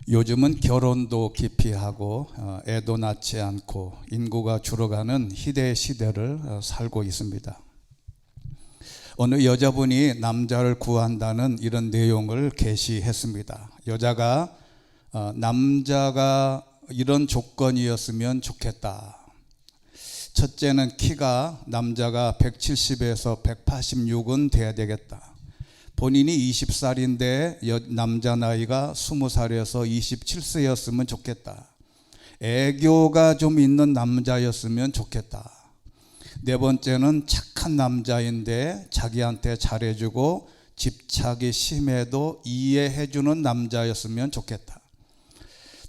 요즘은 결혼도 기피하고 애도 낳지 않고 인구가 줄어가는 희대 시대를 살고 있습니다. 어느 여자분이 남자를 구한다는 이런 내용을 게시했습니다. 여자가 남자가 이런 조건이었으면 좋겠다. 첫째는 키가 남자가 170에서 186은 돼야 되겠다. 본인이 20살인데 남자 나이가 20살에서 27세였으면 좋겠다. 애교가 좀 있는 남자였으면 좋겠다. 네 번째는 착한 남자인데 자기한테 잘해주고 집착이 심해도 이해해주는 남자였으면 좋겠다.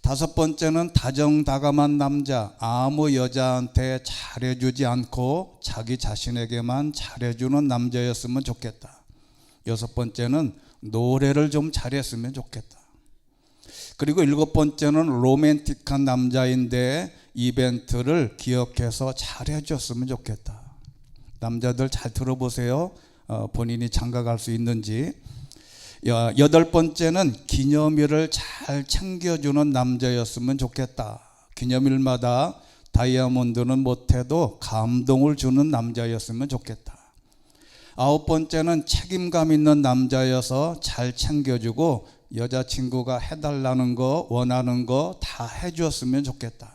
다섯 번째는 다정다감한 남자, 아무 여자한테 잘해주지 않고 자기 자신에게만 잘해주는 남자였으면 좋겠다. 여섯 번째는 노래를 좀 잘했으면 좋겠다. 그리고 일곱 번째는 로맨틱한 남자인데 이벤트를 기억해서 잘해줬으면 좋겠다. 남자들 잘 들어보세요. 본인이 장가갈 수 있는지. 여덟 번째는 기념일을 잘 챙겨주는 남자였으면 좋겠다. 기념일마다 다이아몬드는 못해도 감동을 주는 남자였으면 좋겠다. 아홉 번째는 책임감 있는 남자여서 잘 챙겨주고 여자친구가 해달라는 거 원하는 거 다 해주었으면 좋겠다.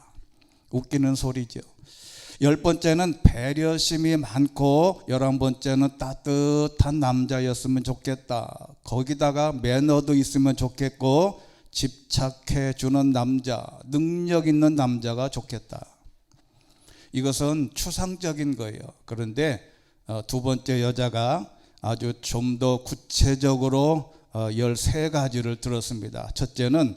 웃기는 소리죠. 열 번째는 배려심이 많고 11번째는 따뜻한 남자였으면 좋겠다. 거기다가 매너도 있으면 좋겠고 집착해주는 남자, 능력 있는 남자가 좋겠다. 이것은 추상적인 거예요. 그런데 두 번째 여자가 아주 좀 더 구체적으로 13가지를 들었습니다. 첫째는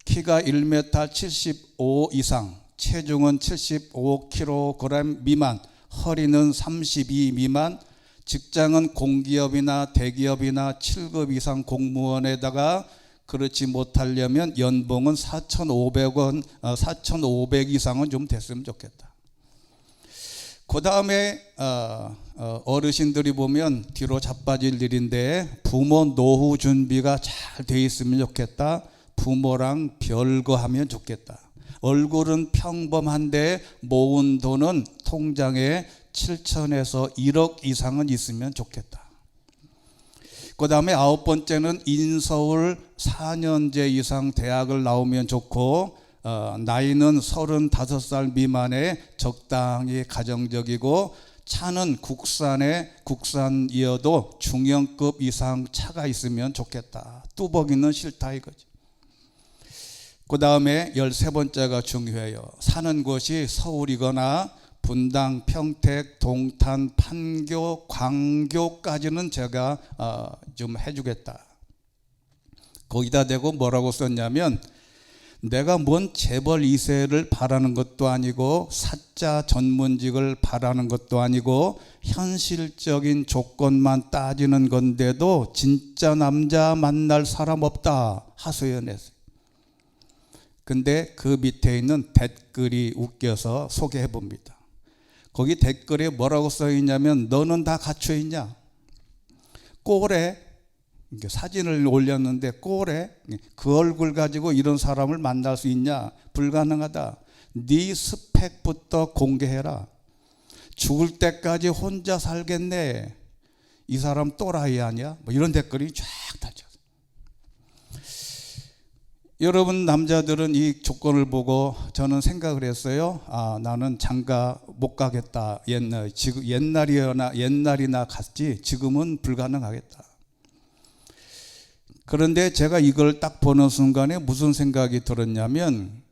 키가 1m 75 이상, 체중은 75kg 미만, 허리는 32 미만, 직장은 공기업이나 대기업이나 7급 이상 공무원에다가 그렇지 못하려면 연봉은 4,500 이상은 좀 됐으면 좋겠다. 그 다음에 어르신들이 보면 뒤로 자빠질 일인데 부모 노후 준비가 잘 돼 있으면 좋겠다. 부모랑 별거하면 좋겠다. 얼굴은 평범한데 모은 돈은 통장에 7천에서 1억 이상은 있으면 좋겠다. 그 다음에 아홉 번째는 인서울 4년제 이상 대학을 나오면 좋고 나이는 35살 미만에 적당히 가정적이고 차는 국산이어도 중형급 이상 차가 있으면 좋겠다. 뚜벅이는 싫다 이거지. 그 다음에 13번째가 중요해요. 사는 곳이 서울이거나 분당, 평택, 동탄, 판교, 광교까지는 제가 좀 해주겠다. 거기다 대고 뭐라고 썼냐면 내가 뭔 재벌 2세를 바라는 것도 아니고 사자 전문직을 바라는 것도 아니고 현실적인 조건만 따지는 건데도 진짜 남자 만날 사람 없다 하소연했어요. 근데 그 밑에 있는 댓글이 웃겨서 소개해 봅니다. 거기 댓글에 뭐라고 써 있냐면 너는 다 갖춰 있냐? 꼴에 사진을 올렸는데 꼴에 그 얼굴 가지고 이런 사람을 만날 수 있냐? 불가능하다. 네 스펙부터 공개해라. 죽을 때까지 혼자 살겠네. 이 사람 또라이 아니야? 뭐 이런 댓글이 쫙 달렸어요. 여러분 남자들은 이 조건을 보고 저는 생각을 했어요. 나는 장가 못 가겠다. 옛날이나 갔지 지금은 불가능하겠다. 그런데 제가 이걸 딱 보는 순간에 무슨 생각이 들었냐면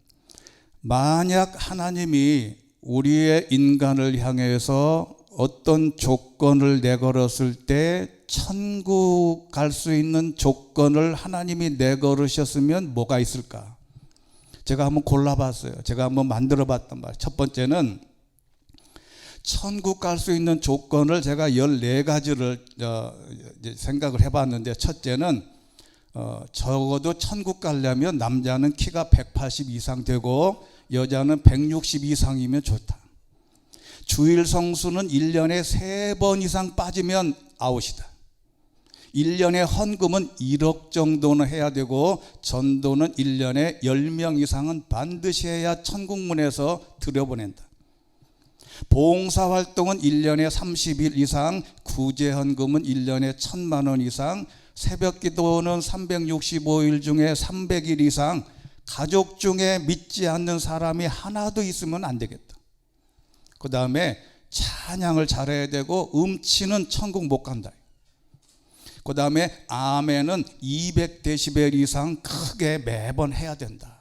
만약 하나님이 우리의 인간을 향해서 어떤 조건을 내걸었을 때 천국 갈 수 있는 조건을 하나님이 내걸으셨으면 뭐가 있을까? 제가 한번 골라봤어요. 제가 한번 만들어봤단 말이에요. 첫 번째는 천국 갈 수 있는 조건을 제가 14가지를 생각을 해봤는데 첫째는 적어도 천국 가려면 남자는 키가 180 이상 되고 여자는 160 이상이면 좋다. 주일 성수는 1년에 3번 이상 빠지면 아웃이다. 1년에 헌금은 1억 정도는 해야 되고 전도는 1년에 10명 이상은 반드시 해야 천국문에서 들여보낸다. 봉사활동은 1년에 30일 이상, 구제헌금은 1년에 1,000만 원 이상, 새벽기도는 365일 중에 300일 이상, 가족 중에 믿지 않는 사람이 하나도 있으면 안 되겠다. 그 다음에 찬양을 잘해야 되고 음치는 천국 못 간다. 그 다음에 아멘은 200데시벨 이상 크게 매번 해야 된다.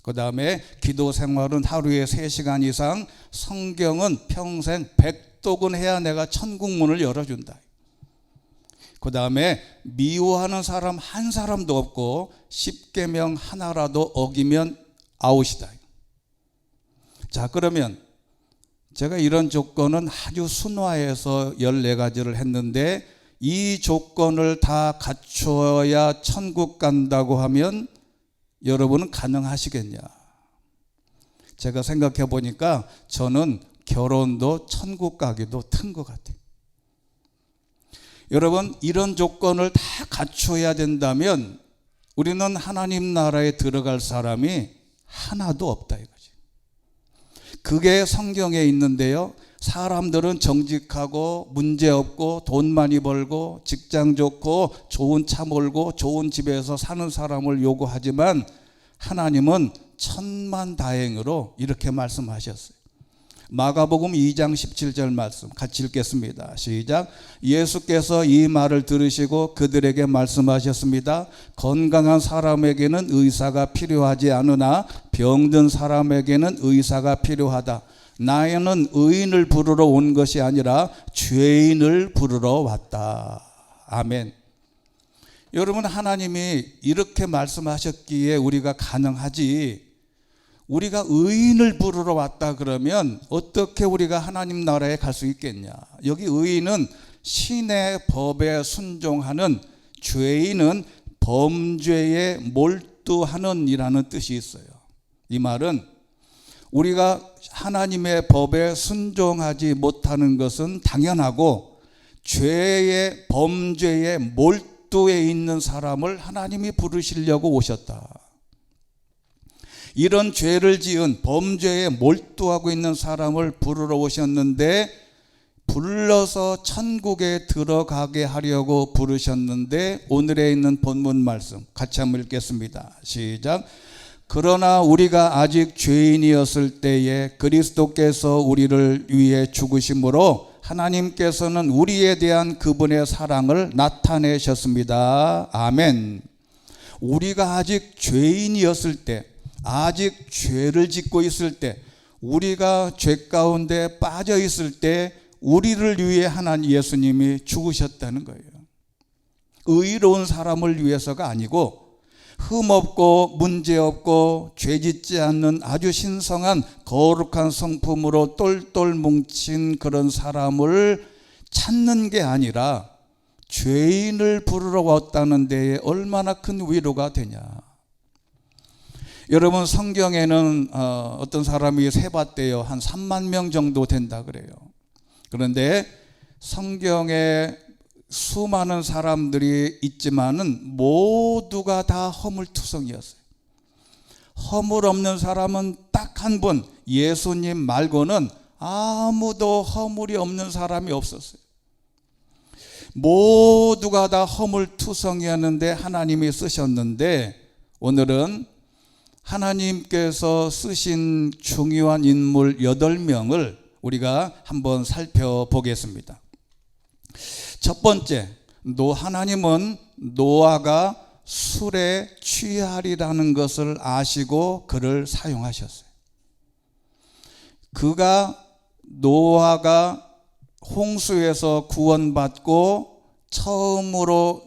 그 다음에 기도 생활은 하루에 3시간 이상, 성경은 평생 100독은 해야 내가 천국문을 열어준다. 그 다음에 미워하는 사람 한 사람도 없고 10계명 하나라도 어기면 아웃이다. 자, 그러면 제가 이런 조건은 아주 순화해서 14가지를 했는데 이 조건을 다 갖춰야 천국 간다고 하면 여러분은 가능하시겠냐? 제가 생각해 보니까 저는 결혼도 천국 가기도 튼 것 같아요. 여러분, 이런 조건을 다 갖춰야 된다면 우리는 하나님 나라에 들어갈 사람이 하나도 없다 이거지. 그게 성경에 있는데요. 사람들은 정직하고 문제없고 돈 많이 벌고 직장 좋고 좋은 차 몰고 좋은 집에서 사는 사람을 요구하지만 하나님은 천만다행으로 이렇게 말씀하셨어요. 마가복음 2장 17절 말씀 같이 읽겠습니다. 시작. 예수께서 이 말을 들으시고 그들에게 말씀하셨습니다. 건강한 사람에게는 의사가 필요하지 않으나 병든 사람에게는 의사가 필요하다. 나는 의인을 부르러 온 것이 아니라 죄인을 부르러 왔다. 아멘. 여러분, 하나님이 이렇게 말씀하셨기에 우리가 가능하지, 우리가 의인을 부르러 왔다 그러면 어떻게 우리가 하나님 나라에 갈 수 있겠냐? 여기 의인은 신의 법에 순종하는, 죄인은 범죄에 몰두하는 이라는 뜻이 있어요. 이 말은 우리가 하나님의 법에 순종하지 못하는 것은 당연하고 죄의 범죄에 몰두해 있는 사람을 하나님이 부르시려고 오셨다. 이런 죄를 지은 범죄에 몰두하고 있는 사람을 부르러 오셨는데, 불러서 천국에 들어가게 하려고 부르셨는데, 오늘에 있는 본문 말씀 같이 한번 읽겠습니다. 시작. 그러나 우리가 아직 죄인이었을 때에 그리스도께서 우리를 위해 죽으심으로 하나님께서는 우리에 대한 그분의 사랑을 나타내셨습니다. 아멘. 우리가 아직 죄인이었을 때, 아직 죄를 짓고 있을 때, 우리가 죄 가운데 빠져 있을 때 우리를 위해 하나님 예수님이 죽으셨다는 거예요. 의로운 사람을 위해서가 아니고 흠없고 문제없고 죄짓지 않는 아주 신성한 거룩한 성품으로 똘똘 뭉친 그런 사람을 찾는 게 아니라 죄인을 부르러 왔다는 데에 얼마나 큰 위로가 되냐. 여러분, 성경에는 어떤 사람이 세봤대요. 한 3만 명 정도 된다 그래요. 그런데 성경에 수많은 사람들이 있지만은 모두가 다 허물투성이었어요. 허물 없는 사람은 딱 한 분, 예수님 말고는 아무도 허물이 없는 사람이 없었어요. 모두가 다 허물투성이었는데 하나님이 쓰셨는데, 오늘은 하나님께서 쓰신 중요한 인물 8명을 우리가 한번 살펴보겠습니다. 첫 번째, 하나님은 노아가 술에 취하리라는 것을 아시고 그를 사용하셨어요. 노아가 홍수에서 구원받고 처음으로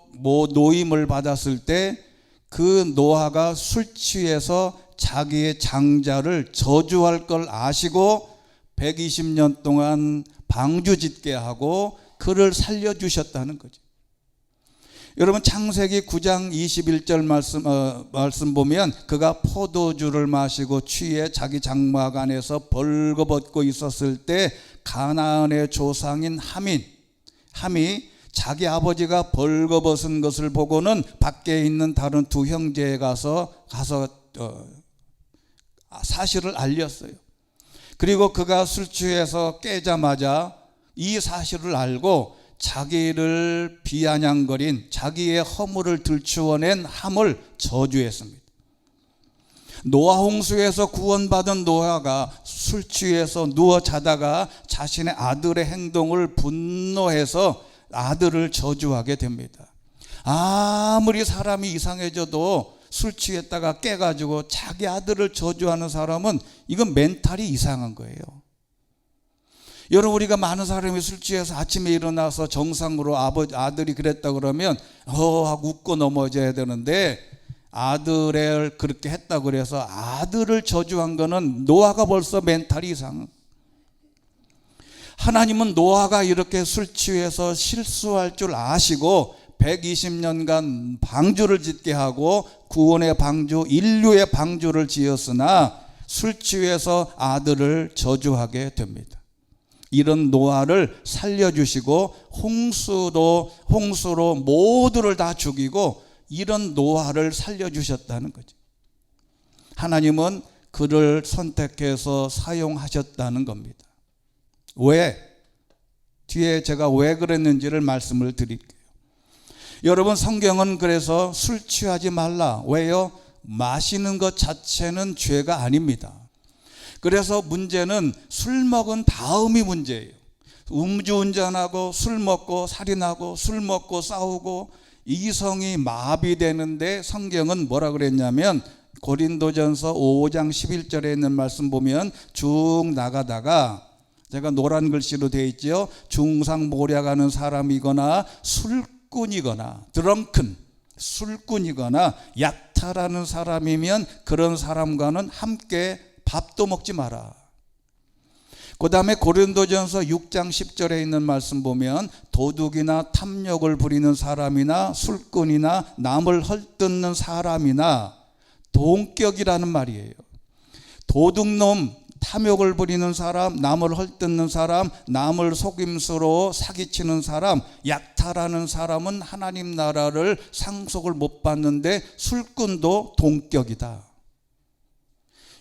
노임을 받았을 때 그 노아가 술 취해서 자기의 장자를 저주할 걸 아시고 120년 동안 방주짓게 하고 그를 살려주셨다는 거죠. 여러분, 창세기 9장 21절 말씀 보면 그가 포도주를 마시고 취해 자기 장막 안에서 벌거벗고 있었을 때 가나안의 조상인 함이 자기 아버지가 벌거벗은 것을 보고는 밖에 있는 다른 두 형제에 가서 사실을 알렸어요. 그리고 그가 술 취해서 깨자마자 이 사실을 알고 자기를 비아냥거린 자기의 허물을 들추어낸 함을 저주했습니다. 노아 홍수에서 구원받은 노아가 술 취해서 누워 자다가 자신의 아들의 행동을 분노해서 아들을 저주하게 됩니다. 아무리 사람이 이상해져도 술 취했다가 깨가지고 자기 아들을 저주하는 사람은 이건 멘탈이 이상한 거예요. 여러분, 우리가 많은 사람이 술 취해서 아침에 일어나서 정상으로 아들이 그랬다 그러면 하고 웃고 넘어져야 되는데, 아들을 그렇게 했다 그래서 아들을 저주한 거는 노아가 벌써 멘탈이 이상한. 하나님은 노아가 이렇게 술 취해서 실수할 줄 아시고 120년간 방주를 짓게 하고 구원의 방주, 인류의 방주를 지었으나 술 취해서 아들을 저주하게 됩니다. 이런 노아를 살려주시고 홍수로 모두를 다 죽이고 이런 노아를 살려주셨다는 거죠. 하나님은 그를 선택해서 사용하셨다는 겁니다. 왜? 뒤에 제가 왜 그랬는지를 말씀을 드릴게요. 여러분, 성경은 그래서 술 취하지 말라. 왜요? 마시는 것 자체는 죄가 아닙니다. 그래서 문제는 술 먹은 다음이 문제예요. 음주운전하고 술 먹고 살인하고 술 먹고 싸우고 이성이 마비되는데, 성경은 뭐라 그랬냐면 고린도전서 5장 11절에 있는 말씀 보면 쭉 나가다가, 제가 노란 글씨로 되어 있죠. 중상모략하는 사람이거나 술꾼이거나 드렁큰 술꾼이거나 약탈하는 사람이면 그런 사람과는 함께 밥도 먹지 마라. 그 다음에 고린도전서 6장 10절에 있는 말씀 보면 도둑이나 탐욕을 부리는 사람이나 술꾼이나 남을 헐뜯는 사람이나, 동격이라는 말이에요. 도둑놈, 탐욕을 부리는 사람, 남을 헐뜯는 사람, 남을 속임수로 사기치는 사람, 약탈하는 사람은 하나님 나라를 상속을 못 받는데 술꾼도 동격이다.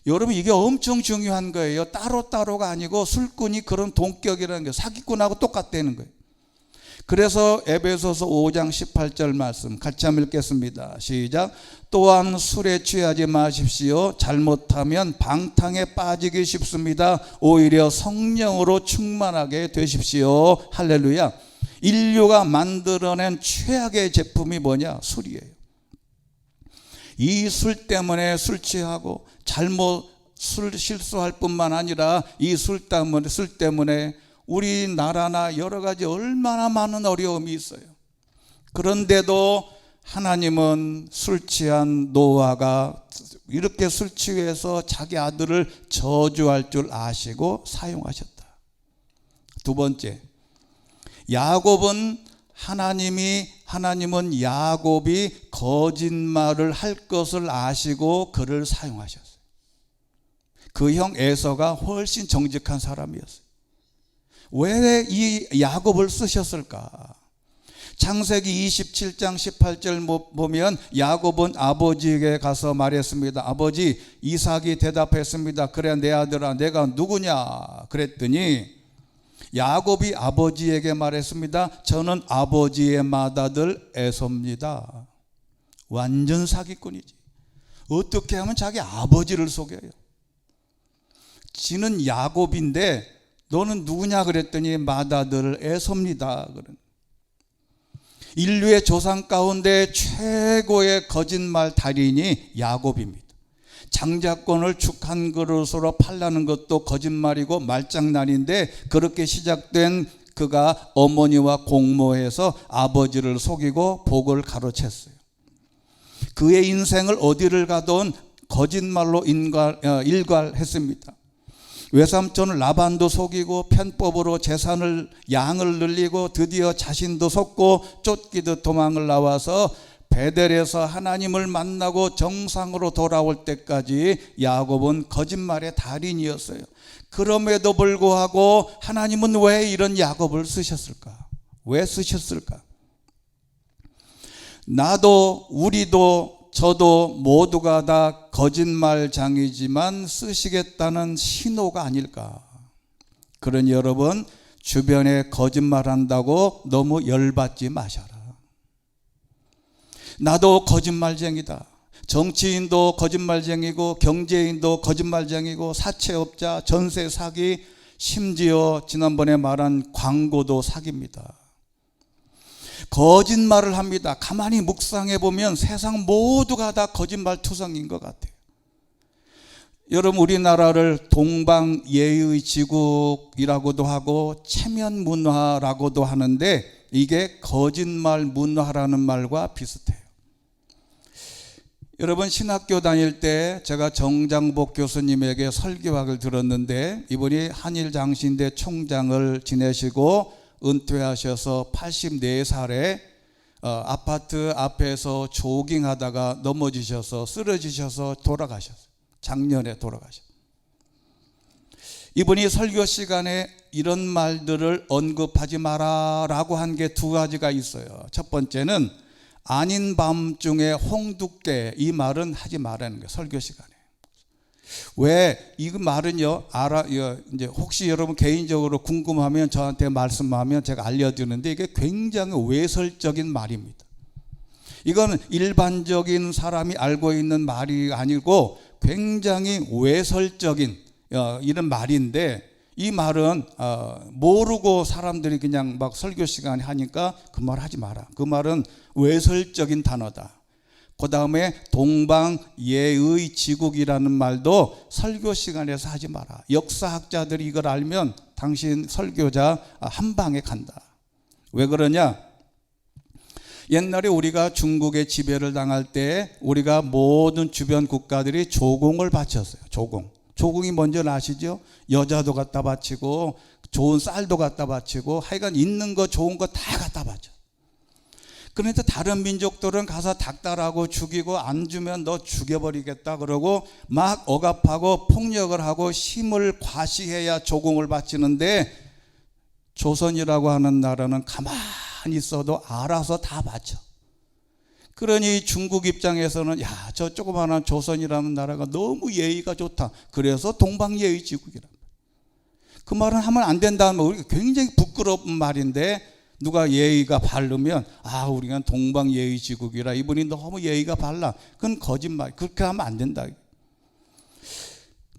여러분, 이게 엄청 중요한 거예요. 따로따로가 아니고 술꾼이 그런 동격이라는 게 사기꾼하고 똑같다는 거예요. 그래서 에베소서 5장 18절 말씀 같이 한번 읽겠습니다. 시작. 또한 술에 취하지 마십시오. 잘못하면 방탕에 빠지기 쉽습니다. 오히려 성령으로 충만하게 되십시오. 할렐루야. 인류가 만들어낸 최악의 제품이 뭐냐? 술이에요. 이 술 때문에 술 취하고 술 실수할 뿐만 아니라 이 술 때문에 우리나라나 여러 가지 얼마나 많은 어려움이 있어요. 그런데도 하나님은 술 취한 노아가 이렇게 술 취해서 자기 아들을 저주할 줄 아시고 사용하셨다. 두 번째, 하나님은 야곱이 거짓말을 할 것을 아시고 그를 사용하셨어요. 그 형 에서가 훨씬 정직한 사람이었어요. 왜 이 야곱을 쓰셨을까? 창세기 27장 18절 보면 야곱은 아버지에게 가서 말했습니다. 아버지, 이삭이 대답했습니다. 그래, 내 아들아, 내가 누구냐? 그랬더니 야곱이 아버지에게 말했습니다. 저는 아버지의 맏아들 에서입니다. 완전 사기꾼이지. 어떻게 하면 자기 아버지를 속여요? 지는 야곱인데 너는 누구냐 그랬더니 맏아들 에서입니다. 인류의 조상 가운데 최고의 거짓말 달인이 야곱입니다. 장자권을 죽 한 그릇으로 팔라는 것도 거짓말이고 말장난인데, 그렇게 시작된 그가 어머니와 공모해서 아버지를 속이고 복을 가로챘어요. 그의 인생을 어디를 가던 거짓말로 일괄했습니다. 외삼촌 라반도 속이고 편법으로 양을 늘리고 드디어 자신도 속고 쫓기듯 도망을 나와서 베델에서 하나님을 만나고 정상으로 돌아올 때까지 야곱은 거짓말의 달인이었어요. 그럼에도 불구하고 하나님은 왜 이런 야곱을 쓰셨을까? 왜 쓰셨을까? 나도 우리도 저도 모두가 다 거짓말장이지만 쓰시겠다는 신호가 아닐까. 그러니 여러분, 주변에 거짓말한다고 너무 열받지 마셔라. 나도 거짓말쟁이다. 정치인도 거짓말쟁이고 경제인도 거짓말쟁이고 사채업자, 전세 사기, 심지어 지난번에 말한 광고도 사기입니다. 거짓말을 합니다. 가만히 묵상해 보면 세상 모두가 다 거짓말투성인 것 같아요. 여러분, 우리나라를 동방예의 지국이라고도 하고 체면문화라고도 하는데 이게 거짓말 문화라는 말과 비슷해요. 여러분, 신학교 다닐 때 제가 정장복 교수님에게 설교학을 들었는데 이분이 한일장신대 총장을 지내시고 은퇴하셔서 84살에 아파트 앞에서 조깅하다가 넘어지셔서 쓰러지셔서 돌아가셨어요. 작년에 돌아가셨어요. 이분이 설교 시간에 이런 말들을 언급하지 마라라고 한 게 두 가지가 있어요. 첫 번째는 아닌 밤중에 홍두깨, 이 말은 하지 말라는 거예요. 설교 시간에. 왜? 이 말은요, 이제 혹시 여러분 개인적으로 궁금하면 저한테 말씀하면 제가 알려드리는데 이게 굉장히 외설적인 말입니다. 이거는 일반적인 사람이 알고 있는 말이 아니고 굉장히 외설적인 이런 말인데 이 말은 모르고 사람들이 그냥 막 설교 시간에 하니까 그 말 하지 마라. 그 말은 외설적인 단어다. 그 다음에 동방예의 지국이라는 말도 설교 시간에서 하지 마라. 역사학자들이 이걸 알면 당신 설교자 한 방에 간다. 왜 그러냐? 옛날에 우리가 중국에 지배를 당할 때 우리가 모든 주변 국가들이 조공을 바쳤어요. 조공이 뭔지 아시죠? 여자도 갖다 바치고 좋은 쌀도 갖다 바치고 하여간 있는 거 좋은 거 다 갖다 바쳐. 그런데 다른 민족들은 가서 닥달하고 죽이고 안 주면 너 죽여버리겠다 그러고 막 억압하고 폭력을 하고 힘을 과시해야 조공을 바치는데 조선이라고 하는 나라는 가만히 있어도 알아서 다 바쳐. 그러니 중국 입장에서는 야, 저 조그마한 조선이라는 나라가 너무 예의가 좋다. 그래서 동방예의 지국이라. 그 말은 하면 안 된다는 말, 우리가 굉장히 부끄러운 말인데 누가 예의가 바르면 우리가 동방예의 지국이라 이분이 너무 예의가 발라. 그건 거짓말. 그렇게 하면 안 된다.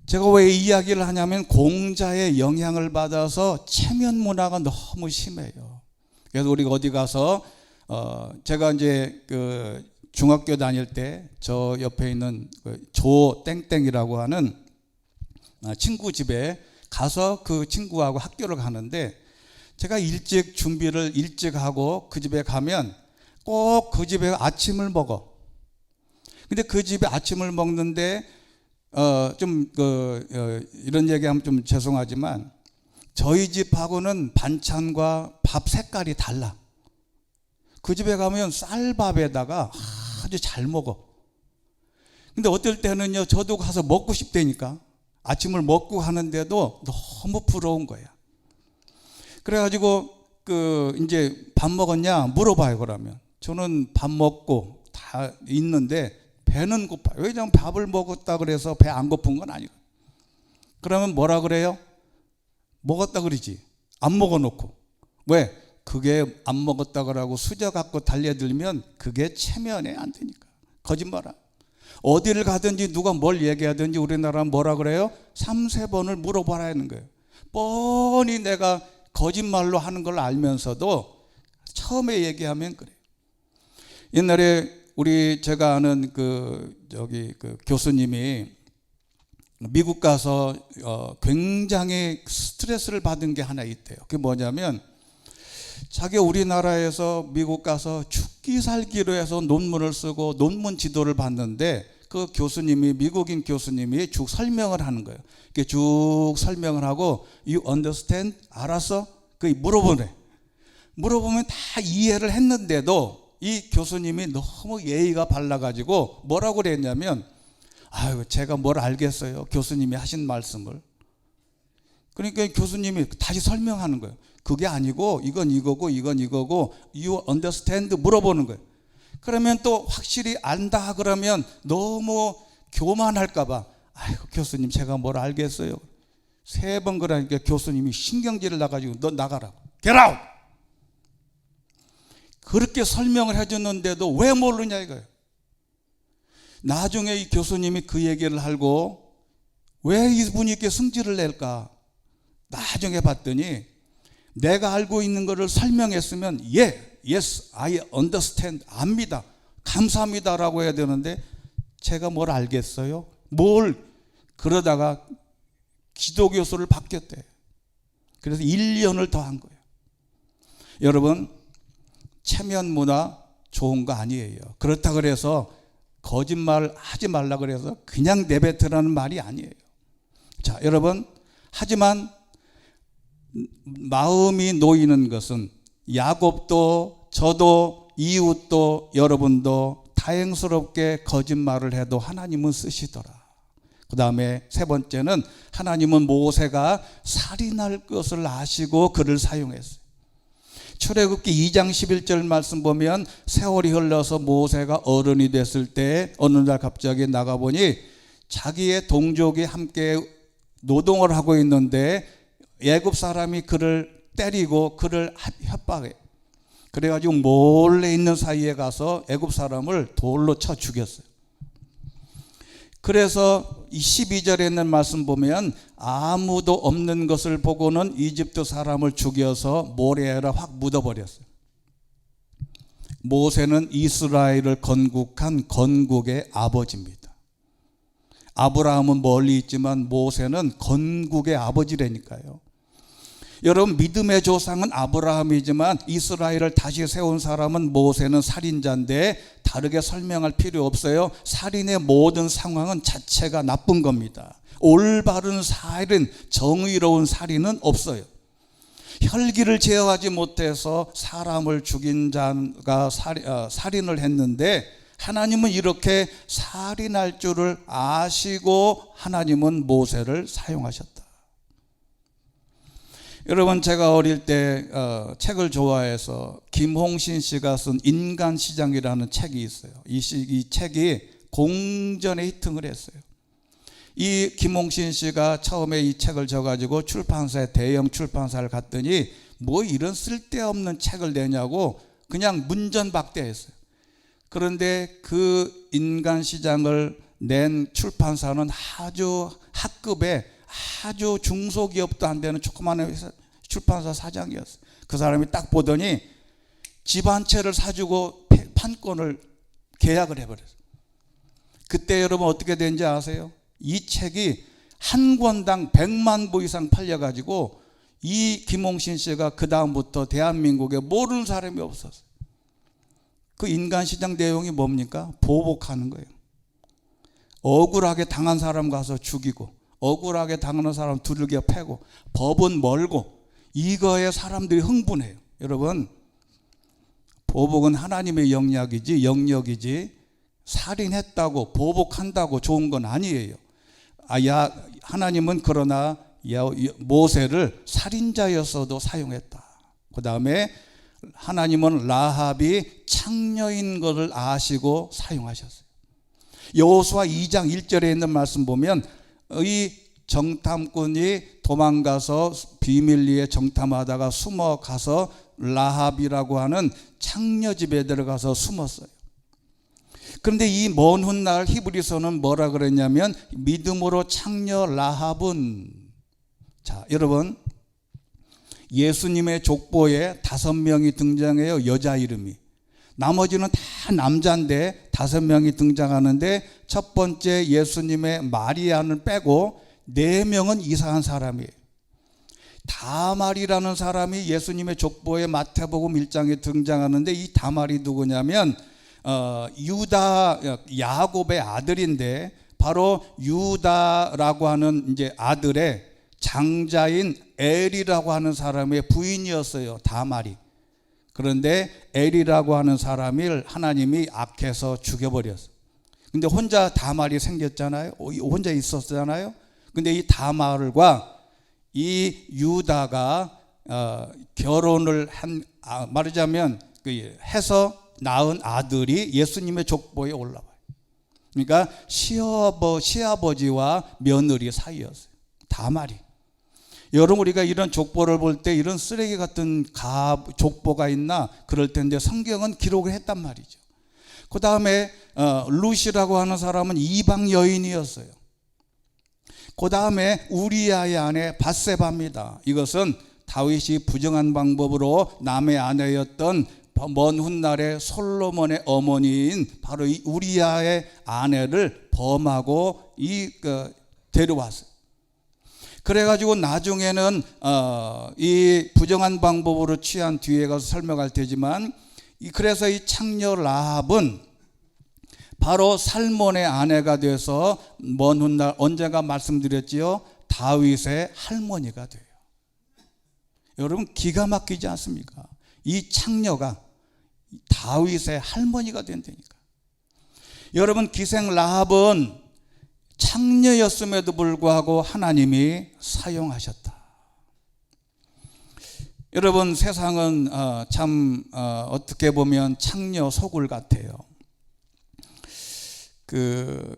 제가 왜 이 이야기를 하냐면 공자의 영향을 받아서 체면 문화가 너무 심해요. 그래서 우리가 어디 가서 제가 이제 그 중학교 다닐 때 저 옆에 있는 조 땡땡이라고 하는 친구 집에 가서 그 친구하고 학교를 가는데 제가 일찍 준비를 일찍 하고 그 집에 가면 꼭 그 집에 아침을 먹어. 근데 그 집에 아침을 먹는데 이런 얘기하면 좀 죄송하지만 저희 집하고는 반찬과 밥 색깔이 달라. 그 집에 가면 쌀밥에다가 아주 잘 먹어. 근데 어떨 때는요, 저도 가서 먹고 싶다니까. 아침을 먹고 하는데도 너무 부러운 거야. 그래가지고 이제 밥 먹었냐 물어봐요. 그러면 저는 밥 먹고 다 있는데 배는 고파요. 왜냐하면 밥을 먹었다 그래서 배 안 고픈 건 아니고. 그러면 뭐라 그래요? 먹었다 그러지. 안 먹어놓고. 왜? 그게 안 먹었다 그러고 수저 갖고 달려들면 그게 체면에 안 되니까. 거짓말아. 어디를 가든지 누가 뭘 얘기하든지 우리나라는 뭐라 그래요? 3-4번을 물어보라는 거예요. 뻔히 내가 거짓말로 하는 걸 알면서도 처음에 얘기하면 그래요. 옛날에 제가 아는 그 교수님이 미국 가서 굉장히 스트레스를 받은 게 하나 있대요. 그게 뭐냐면 자기 우리나라에서 미국 가서 죽기 살기로 해서 논문을 쓰고 논문 지도를 봤는데 그 교수님이 미국인 교수님이 쭉 설명을 하는 거예요. 이렇게 쭉 설명을 하고 You understand? 알았어? 그 물어보네. 물어보면 다 이해를 했는데도 이 교수님이 너무 예의가 발라가지고 뭐라고 그랬냐면 제가 뭘 알겠어요. 교수님이 하신 말씀을. 그러니까 교수님이 다시 설명하는 거예요. 그게 아니고 이건 이거고 이건 이거고 You understand? 물어보는 거예요. 그러면 또 확실히 안다 그러면 너무 교만할까봐, 아이고 교수님 제가 뭘 알겠어요. 3번 그러니까 교수님이 신경질을 나가지고 너 나가라고, get out! 그렇게 설명을 해줬는데도 왜 모르냐 이거예요. 나중에 이 교수님이 그 얘기를 하고 왜 이분이 이렇게 성질을 낼까 나중에 봤더니, 내가 알고 있는 것을 설명했으면 yes, I understand, 압니다, 감사합니다라고 해야 되는데 제가 뭘 알겠어요? 그러다가 기도교수를 바뀌었대요. 그래서 1년을 더 한 거예요. 여러분, 체면 문화 좋은 거 아니에요. 그렇다 그래서 거짓말 하지 말라 그래서 그냥 내뱉으라는 말이 아니에요. 자, 여러분, 하지만 마음이 놓이는 것은 야곱도 저도 이웃도 여러분도 다행스럽게 거짓말을 해도 하나님은 쓰시더라. 그 다음에 3번째는 하나님은 모세가 살인할 것을 아시고 그를 사용했어요. 출애굽기 2장 11절 말씀 보면 세월이 흘러서 모세가 어른이 됐을 때 어느 날 갑자기 나가보니 자기의 동족이 함께 노동을 하고 있는데 애굽 사람이 그를 때리고 그를 협박해. 그래가지고 몰래 있는 사이에 가서 애굽 사람을 돌로 쳐 죽였어요. 그래서 12절에 있는 말씀 보면 아무도 없는 것을 보고는 이집트 사람을 죽여서 모래에다 확 묻어버렸어요. 모세는 이스라엘을 건국한 건국의 아버지입니다. 아브라함은 멀리 있지만 모세는 건국의 아버지라니까요. 여러분, 믿음의 조상은 아브라함이지만 이스라엘을 다시 세운 사람은 모세는 살인자인데 다르게 설명할 필요 없어요. 살인의 모든 상황은 자체가 나쁜 겁니다. 올바른 살인, 정의로운 살인은 없어요. 혈기를 제어하지 못해서 사람을 죽인 자가 살인을 했는데 하나님은 이렇게 살인할 줄을 아시고 하나님은 모세를 사용하셨다. 여러분, 제가 어릴 때 책을 좋아해서 김홍신 씨가 쓴 인간시장이라는 책이 있어요. 이 책이 공전에 히팅을 했어요. 이 김홍신 씨가 처음에 이 책을 져가지고 출판사에, 대형 출판사를 갔더니 뭐 이런 쓸데없는 책을 내냐고 그냥 문전박대했어요. 그런데 그 인간시장을 낸 출판사는 아주 학급의 아주 중소기업도 안 되는 조그마한 출판사 사장이었어요. 그 사람이 딱 보더니 집 한 채를 사주고 판권을 계약을 해버렸어요. 그때 여러분 어떻게 된지 아세요? 이 책이 한 권당 100만 부 이상 팔려가지고 이 김홍신 씨가 그 다음부터 대한민국에 모르는 사람이 없었어요. 그 인간시장 내용이 뭡니까? 보복하는 거예요. 억울하게 당한 사람 가서 죽이고, 억울하게 당하는 사람 두들겨 패고, 법은 멀고, 이거에 사람들이 흥분해요. 여러분, 보복은 하나님의 영역이지 살인했다고 보복한다고 좋은 건 아니에요. 하나님은 그러나 모세를 살인자였어도 사용했다. 그 다음에 하나님은 라합이 창녀인 것을 아시고 사용하셨어요. 여호수아 2장 1절에 있는 말씀 보면 이 정탐꾼이 도망가서 비밀리에 정탐하다가 숨어가서 라합이라고 하는 창녀 집에 들어가서 숨었어요. 그런데 이 먼 훗날 히브리서는 뭐라 그랬냐면 믿음으로 창녀 라합은, 자 여러분, 예수님의 족보에 5명이 등장해요. 여자 이름이. 나머지는 다 남자인데 5명이 등장하는데 첫 번째 예수님의 마리아는 빼고 4명은 이상한 사람이에요. 다말이라는 사람이 예수님의 족보에 마태복음 1장에 등장하는데 이 다말이 누구냐면 유다 야곱의 아들인데 바로 유다라고 하는 이제 아들의 장자인 엘이라고 하는 사람의 부인이었어요. 다말이. 그런데 엘이라고 하는 사람을 하나님이 악해서 죽여버렸어요. 근데 혼자 다말이 생겼잖아요. 혼자 있었잖아요. 근데 이 다말과 이 유다가 결혼을 말하자면 해서 낳은 아들이 예수님의 족보에 올라와요. 그러니까 시아버지와 며느리 사이였어요. 다말이. 여러분, 우리가 이런 족보를 볼 때 이런 쓰레기 같은 족보가 있나 그럴 텐데 성경은 기록을 했단 말이죠. 그 다음에 루시라고 하는 사람은 이방 여인이었어요. 그 다음에 우리아의 아내 밧세바입니다. 이것은 다윗이 부정한 방법으로 남의 아내였던 먼 훗날에 솔로몬의 어머니인 바로 이 우리아의 아내를 범하고 데려왔어요. 그래가지고 나중에는 이 부정한 방법으로 취한 뒤에 가서 설명할 테지만, 그래서 이 창녀 라합은 바로 살몬의 아내가 돼서 먼 훗날 언젠가 말씀드렸지요, 다윗의 할머니가 돼요. 여러분, 기가 막히지 않습니까? 이 창녀가 다윗의 할머니가 된다니까. 여러분, 기생 라합은 창녀였음에도 불구하고 하나님이 사용하셨다. 여러분, 세상은 참 어떻게 보면 창녀 소굴 같아요.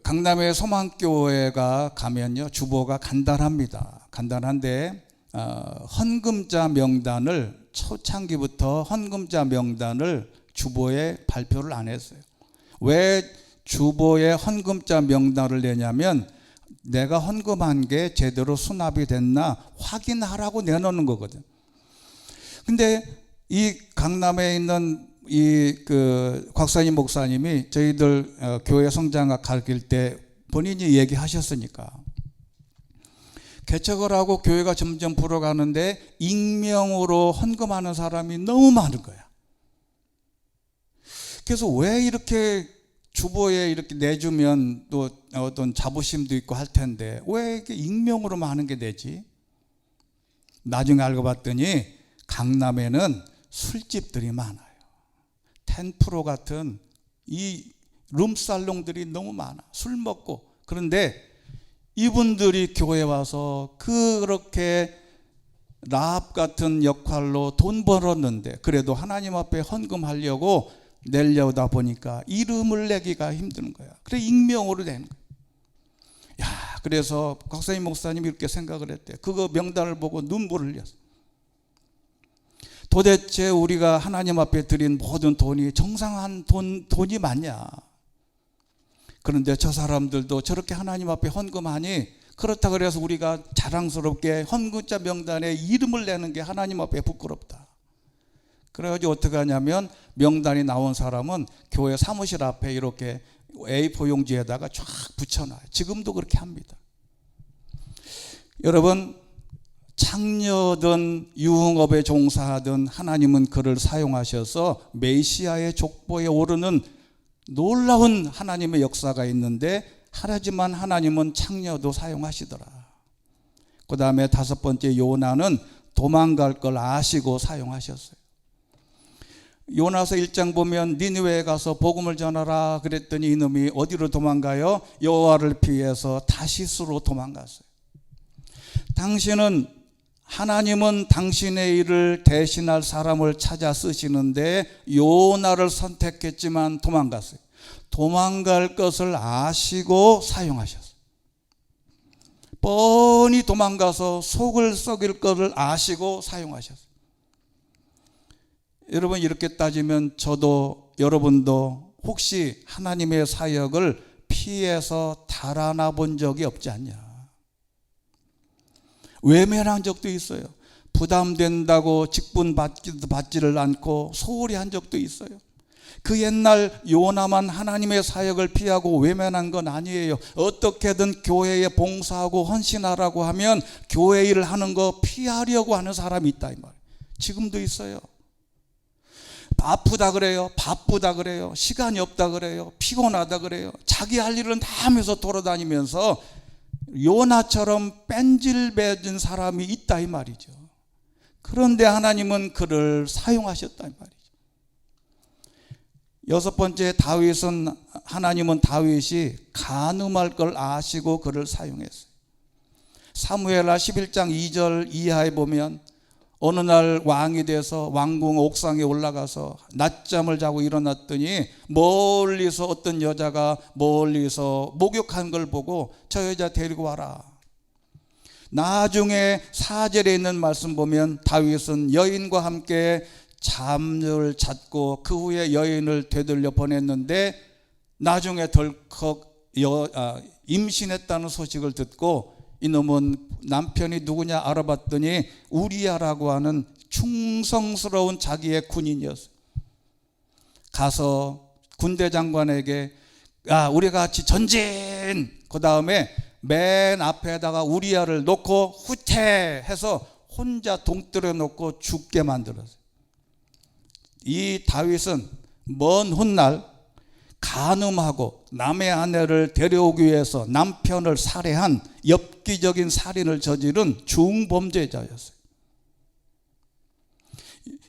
강남의 소망교회가 가면요, 주보가 간단합니다. 간단한데 헌금자 명단을 초창기부터 헌금자 명단을 주보에 발표를 안 했어요. 왜 주보에 헌금자 명단을 내냐면 내가 헌금한 게 제대로 수납이 됐나 확인하라고 내놓는 거거든. 근데 이 강남에 있는 곽선희 목사님이 저희들 교회 성장학 가르칠 때 본인이 얘기하셨으니까 개척을 하고 교회가 점점 불어가는데 익명으로 헌금하는 사람이 너무 많은 거야. 그래서 왜 이렇게 주보에 이렇게 내주면 또 어떤 자부심도 있고 할 텐데 왜 이렇게 익명으로만 하는 게 되지? 나중에 알고 봤더니 강남에는 술집들이 많아요. 10% 같은 이 룸살롱들이 너무 많아. 술 먹고. 그런데 이분들이 교회에 와서 그렇게 라합 같은 역할로 돈 벌었는데 그래도 하나님 앞에 헌금하려고 내려다 보니까 이름을 내기가 힘든 거야. 그래 익명으로 된 거야. 야, 그래서 곽선희 목사님이 이렇게 생각을 했대. 그거 명단을 보고 눈물을 흘렸어. 도대체 우리가 하나님 앞에 드린 모든 돈이 정상한 돈이 맞냐? 그런데 저 사람들도 저렇게 하나님 앞에 헌금하니 그렇다 그래서 우리가 자랑스럽게 헌금자 명단에 이름을 내는 게 하나님 앞에 부끄럽다. 그래가지고 어떻게 하냐면 명단이 나온 사람은 교회 사무실 앞에 이렇게 A4 용지에다가 쫙 붙여놔요. 지금도 그렇게 합니다. 여러분, 창녀든 유흥업에 종사하든 하나님은 그를 사용하셔서 메시아의 족보에 오르는 놀라운 하나님의 역사가 있는데, 하지만 하나님은 창녀도 사용하시더라. 그 다음에 5번째, 요나는 도망갈 걸 아시고 사용하셨어요. 요나서 1장 보면 니느웨에 가서 복음을 전하라 그랬더니 이놈이 어디로 도망가요? 여호와를 피해서 다시스로 도망갔어요. 하나님은 당신의 일을 대신할 사람을 찾아 쓰시는데 요나를 선택했지만 도망갔어요. 도망갈 것을 아시고 사용하셨어요. 뻔히 도망가서 속을 썩일 것을 아시고 사용하셨어요. 여러분, 이렇게 따지면 저도 여러분도 혹시 하나님의 사역을 피해서 달아나 본 적이 없지 않냐? 외면한 적도 있어요. 부담된다고 직분 받지를 않고 소홀히 한 적도 있어요. 그 옛날 요나만 하나님의 사역을 피하고 외면한 건 아니에요. 어떻게든 교회에 봉사하고 헌신하라고 하면 교회 일을 하는 거 피하려고 하는 사람이 있다 이 말이에요. 지금도 있어요. 아프다 그래요. 바쁘다 그래요. 시간이 없다 그래요. 피곤하다 그래요. 자기 할 일은 다 하면서 돌아다니면서 요나처럼 뺀질매진 사람이 있다 이 말이죠. 그런데 하나님은 그를 사용하셨다 이 말이죠. 6번째, 하나님은 다윗이 간음할 걸 아시고 그를 사용했어요. 사무엘하 11장 2절 이하에 보면 어느 날 왕이 돼서 왕궁 옥상에 올라가서 낮잠을 자고 일어났더니 멀리서 어떤 여자가 멀리서 목욕하는 걸 보고 저 여자 데리고 와라. 나중에 4절에 있는 말씀 보면 다윗은 여인과 함께 잠을 잤고 그 후에 여인을 되돌려 보냈는데 나중에 덜컥 임신했다는 소식을 듣고 이놈은 남편이 누구냐 알아봤더니 우리야라고 하는 충성스러운 자기의 군인이었어요. 가서 군대 장관에게 우리가 같이 전진, 그 다음에 맨 앞에다가 우리야를 놓고 후퇴해서 혼자 동떨어 놓고 죽게 만들었어요. 이 다윗은 먼 훗날 간음하고 남의 아내를 데려오기 위해서 남편을 살해한 엽기적인 살인을 저지른 중범죄자였어요.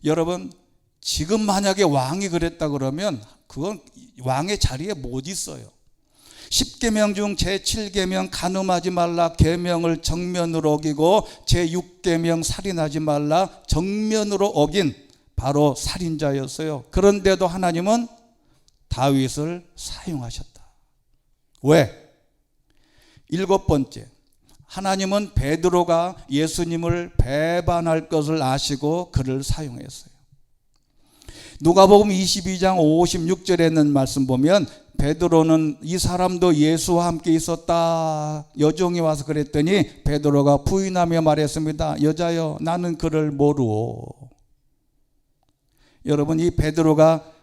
여러분, 지금 만약에 왕이 그랬다 그러면 그건 왕의 자리에 못 있어요. 10계명 중 제7계명 간음하지 말라 계명을 정면으로 어기고 제6계명 살인하지 말라 정면으로 어긴 바로 살인자였어요. 그런데도 하나님은 다윗을 사용하셨다. 왜? 7번째, 하나님은 베드로가 예수님을 배반할 것을 아시고 그를 사용했어요. 누가복음 22장 56절에 있는 말씀 보면 베드로는 이 사람도 예수와 함께 있었다. 여종이 와서 그랬더니 베드로가 부인하며 말했습니다. 여자여, 나는 그를 모르오. 여러분, 이 베드로가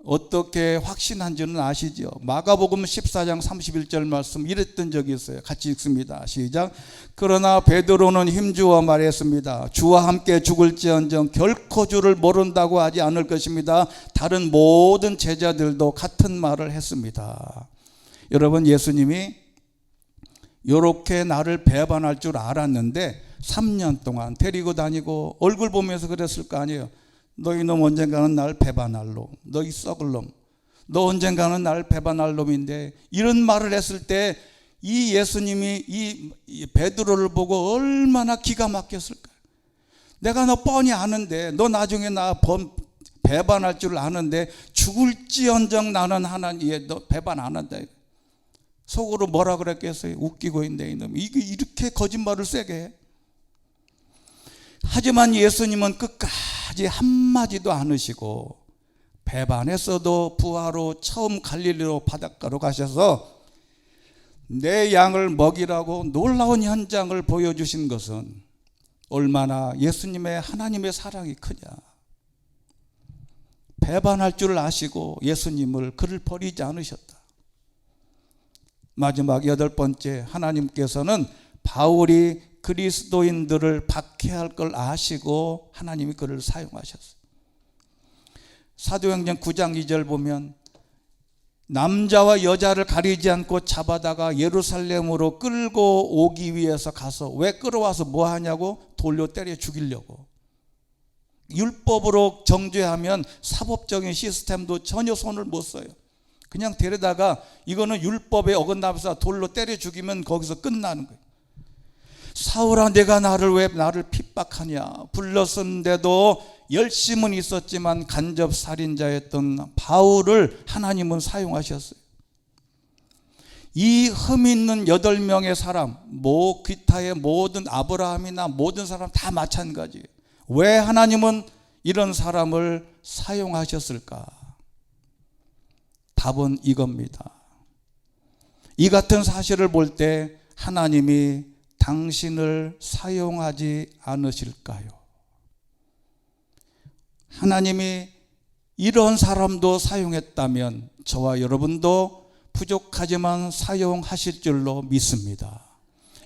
어떻게 확신한지는 아시죠? 마가복음 14장 31절 말씀 이랬던 적이 있어요. 같이 읽습니다. 시작. 그러나 베드로는 힘주어 말했습니다. 주와 함께 죽을지언정 결코 주를 모른다고 하지 않을 것입니다. 다른 모든 제자들도 같은 말을 했습니다. 여러분, 예수님이 이렇게 나를 배반할 줄 알았는데 3년 동안 데리고 다니고 얼굴 보면서 그랬을 거 아니에요. 너 이놈 언젠가는 날 배반할 놈, 너 이 썩을 놈, 너 언젠가는 날 배반할 놈인데, 이런 말을 했을 때 이 예수님이 이 베드로를 보고 얼마나 기가 막혔을까. 내가 너 뻔히 아는데, 너 나중에 나 배반할 줄 아는데 죽을지언정 나는 하나님 너 배반 안 한다. 속으로 뭐라 그랬겠어요? 웃기고 있네 이놈. 이게 이렇게 거짓말을 세게 해. 하지만 예수님은 끝까지 한마디도 않으시고 배반했어도 부하로 처음 갈릴리로 바닷가로 가셔서 내 양을 먹이라고 놀라운 현장을 보여주신 것은 얼마나 예수님의 하나님의 사랑이 크냐. 배반할 줄 아시고 예수님을 그를 버리지 않으셨다. 마지막 8번째, 하나님께서는 바울이 그리스도인들을 박해할 걸 아시고 하나님이 그를 사용하셨어요. 사도행전 9장 2절 보면 남자와 여자를 가리지 않고 잡아다가 예루살렘으로 끌고 오기 위해서 가서, 왜 끌어와서 뭐 하냐고? 돌려 때려 죽이려고. 율법으로 정죄하면 사법적인 시스템도 전혀 손을 못 써요. 그냥 데려다가 이거는 율법에 어긋나면서 돌로 때려 죽이면 거기서 끝나는 거예요. 사울아, 내가 왜 나를 핍박하냐. 불렀는데도 열심은 있었지만 간접 살인자였던 바울을 하나님은 사용하셨어요. 이 흠 있는 8명의 사람, 기타의 모든 아브라함이나 모든 사람 다 마찬가지예요. 왜 하나님은 이런 사람을 사용하셨을까? 답은 이겁니다. 이 같은 사실을 볼 때 하나님이 당신을 사용하지 않으실까요? 하나님이 이런 사람도 사용했다면 저와 여러분도 부족하지만 사용하실 줄로 믿습니다.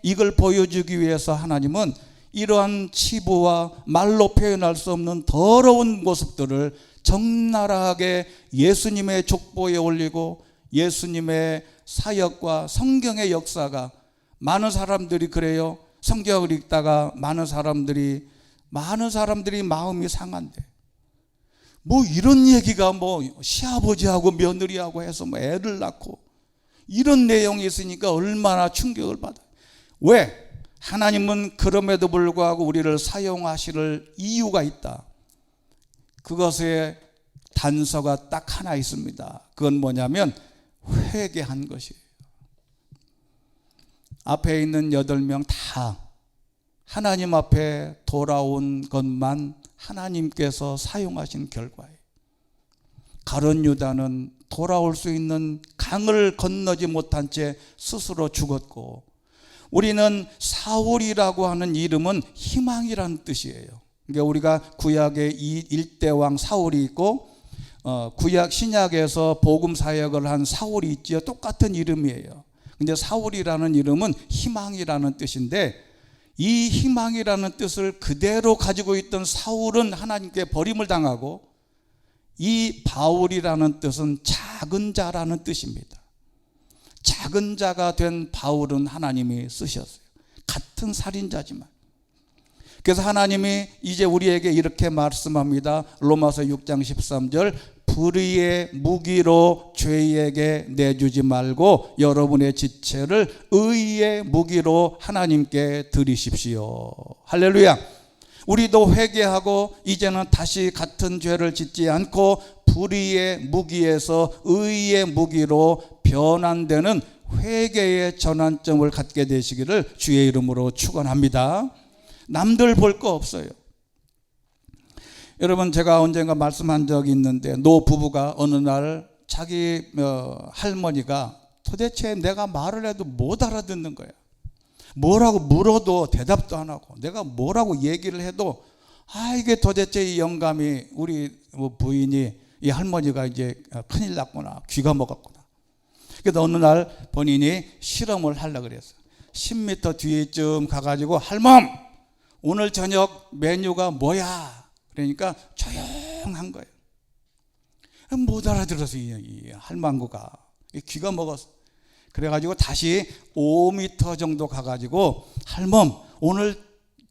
이걸 보여주기 위해서 하나님은 이러한 치부와 말로 표현할 수 없는 더러운 모습들을 적나라하게 예수님의 족보에 올리고 예수님의 사역과 성경의 역사가, 많은 사람들이 그래요. 성경을 읽다가 많은 사람들이 마음이 상한데, 뭐 이런 얘기가 시아버지하고 며느리하고 해서 애를 낳고 이런 내용이 있으니까 얼마나 충격을 받아요. 왜? 하나님은 그럼에도 불구하고 우리를 사용하실 이유가 있다. 그것의 단서가 딱 하나 있습니다. 그건 뭐냐면 회개한 것이에요. 앞에 있는 8명 다 하나님 앞에 돌아온 것만 하나님께서 사용하신 결과예요. 가룟 유다는 돌아올 수 있는 강을 건너지 못한 채 스스로 죽었고, 우리는 사울이라고 하는 이름은 희망이라는 뜻이에요. 그러니까 우리가 구약의 일대왕 사울이 있고 구약 신약에서 복음 사역을 한 사울이 있지요. 똑같은 이름이에요. 근데 사울이라는 이름은 희망이라는 뜻인데, 이 희망이라는 뜻을 그대로 가지고 있던 사울은 하나님께 버림을 당하고, 이 바울이라는 뜻은 작은 자라는 뜻입니다. 작은 자가 된 바울은 하나님이 쓰셨어요. 같은 살인자지만. 그래서 하나님이 이제 우리에게 이렇게 말씀합니다. 로마서 6장 13절, 불의의 무기로 죄에게 내주지 말고 여러분의 지체를 의의 무기로 하나님께 드리십시오. 할렐루야. 우리도 회개하고 이제는 다시 같은 죄를 짓지 않고 불의의 무기에서 의의 무기로 변환되는 회개의 전환점을 갖게 되시기를 주의 이름으로 축원합니다. 남들 볼 거 없어요. 여러분, 제가 언젠가 말씀한 적이 있는데, 노 부부가 어느 날 자기 할머니가 도대체 내가 말을 해도 못 알아듣는 거야. 뭐라고 물어도 대답도 안 하고, 내가 뭐라고 얘기를 해도 이게 도대체 이 영감이, 우리 부인이, 이 할머니가 이제 큰일 났구나, 귀가 먹었구나. 그래서 어느 날 본인이 실험을 하려고 그랬어. 10m 뒤에쯤 가가지고, 할멈, 오늘 저녁 메뉴가 뭐야? 그러니까 조용한 거예요. 못 알아들어서 이 할망구가 귀가 먹었어. 그래가지고 다시 5m 정도 가가지고, 할멈, 오늘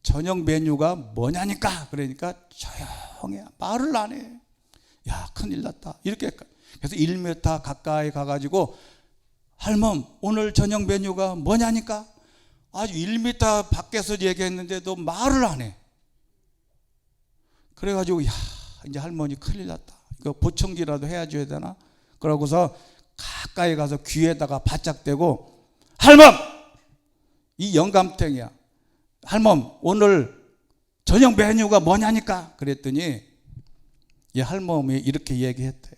저녁 메뉴가 뭐냐니까? 그러니까 조용해. 말을 안 해. 야, 큰일 났다. 이렇게. 그래서 1m 가까이 가가지고, 할멈, 오늘 저녁 메뉴가 뭐냐니까? 아주 1m 밖에서 얘기했는데도 말을 안 해. 그래가지고, 야, 이제 할머니 큰일 났다. 이거 보청기라도 해줘야 되나? 그러고서 가까이 가서 귀에다가 바짝 대고, 할멈! 이 영감탱이야. 할멈, 오늘 저녁 메뉴가 뭐냐니까? 그랬더니 이 할멈이 이렇게 얘기했대요.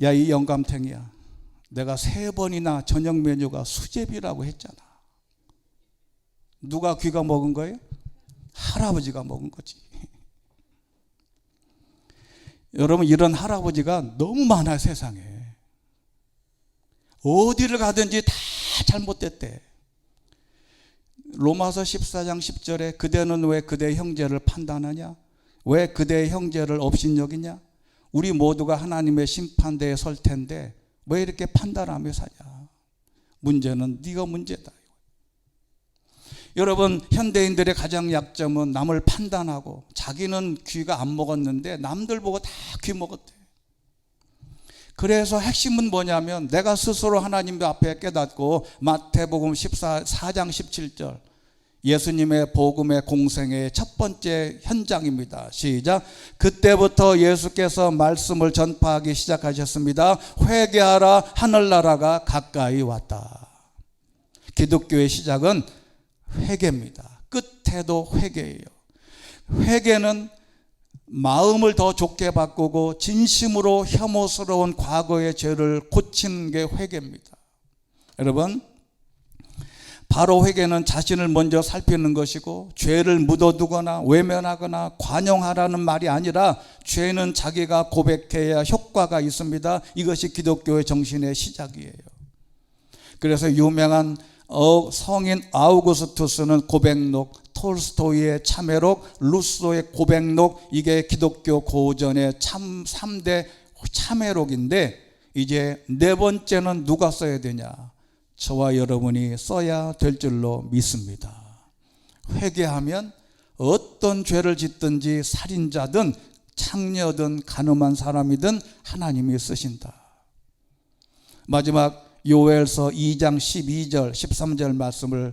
야, 이 영감탱이야, 내가 3번이나 저녁 메뉴가 수제비라고 했잖아. 누가 귀가 먹은 거예요? 할아버지가 먹은 거지. 여러분, 이런 할아버지가 너무 많아요, 세상에. 어디를 가든지 다 잘못됐대. 로마서 14장 10절에 그대는 왜 그대 형제를 판단하냐? 왜 그대의 형제를 업신여기냐? 우리 모두가 하나님의 심판대에 설 텐데 왜 이렇게 판단하며 사냐? 문제는 네가 문제다. 여러분, 현대인들의 가장 약점은 남을 판단하고, 자기는 귀가 안 먹었는데 남들 보고 다 귀 먹었대. 그래서 핵심은 뭐냐면, 내가 스스로 하나님 앞에 깨닫고, 마태복음 4장 17절, 예수님의 복음의 공생의 첫 번째 현장입니다. 시작. 그때부터 예수께서 말씀을 전파하기 시작하셨습니다. 회개하라, 하늘나라가 가까이 왔다. 기독교의 시작은 회개입니다. 끝에도 회개예요. 회개는 마음을 더 좋게 바꾸고 진심으로 혐오스러운 과거의 죄를 고치는 게 회개입니다. 여러분, 바로 회개는 자신을 먼저 살피는 것이고, 죄를 묻어두거나 외면하거나 관용하라는 말이 아니라, 죄는 자기가 고백해야 효과가 있습니다. 이것이 기독교의 정신의 시작이에요. 그래서 유명한 성인 아우구스투스는 고백록, 톨스토이의 참회록, 루소의 고백록, 이게 기독교 고전의 3대 참회록인데, 이제 4번째는 누가 써야 되냐? 저와 여러분이 써야 될 줄로 믿습니다. 회개하면 어떤 죄를 짓든지, 살인자든 창녀든 가늠한 사람이든 하나님이 쓰신다. 마지막 요엘서 2장 12절 13절 말씀을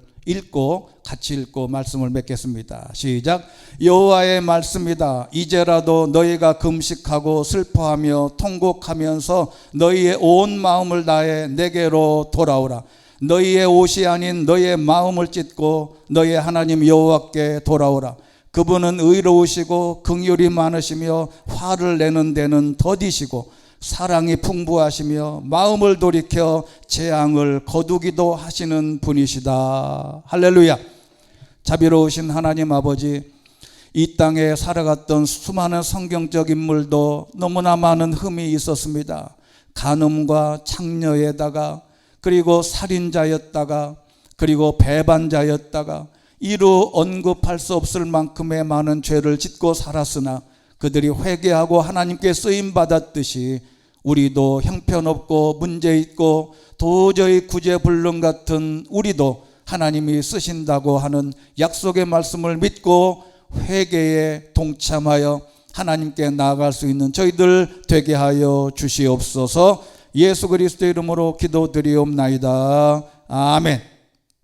같이 읽고 말씀을 맺겠습니다. 시작. 여호와의 말씀이다. 이제라도 너희가 금식하고 슬퍼하며 통곡하면서 너희의 온 마음을 다해 내게로 돌아오라. 너희의 옷이 아닌 너희의 마음을 찢고 너희의 하나님 여호와께 돌아오라. 그분은 의로우시고 긍휼이 많으시며 화를 내는 데는 더디시고 사랑이 풍부하시며 마음을 돌이켜 재앙을 거두기도 하시는 분이시다. 할렐루야. 자비로우신 하나님 아버지, 이 땅에 살아갔던 수많은 성경적 인물도 너무나 많은 흠이 있었습니다. 간음과 창녀에다가, 그리고 살인자였다가, 그리고 배반자였다가, 이루 언급할 수 없을 만큼의 많은 죄를 짓고 살았으나 그들이 회개하고 하나님께 쓰임받았듯이 우리도 형편없고 문제있고 도저히 구제불능 같은 우리도 하나님이 쓰신다고 하는 약속의 말씀을 믿고 회개에 동참하여 하나님께 나아갈 수 있는 저희들 되게 하여 주시옵소서. 예수 그리스도의 이름으로 기도드리옵나이다. 아멘.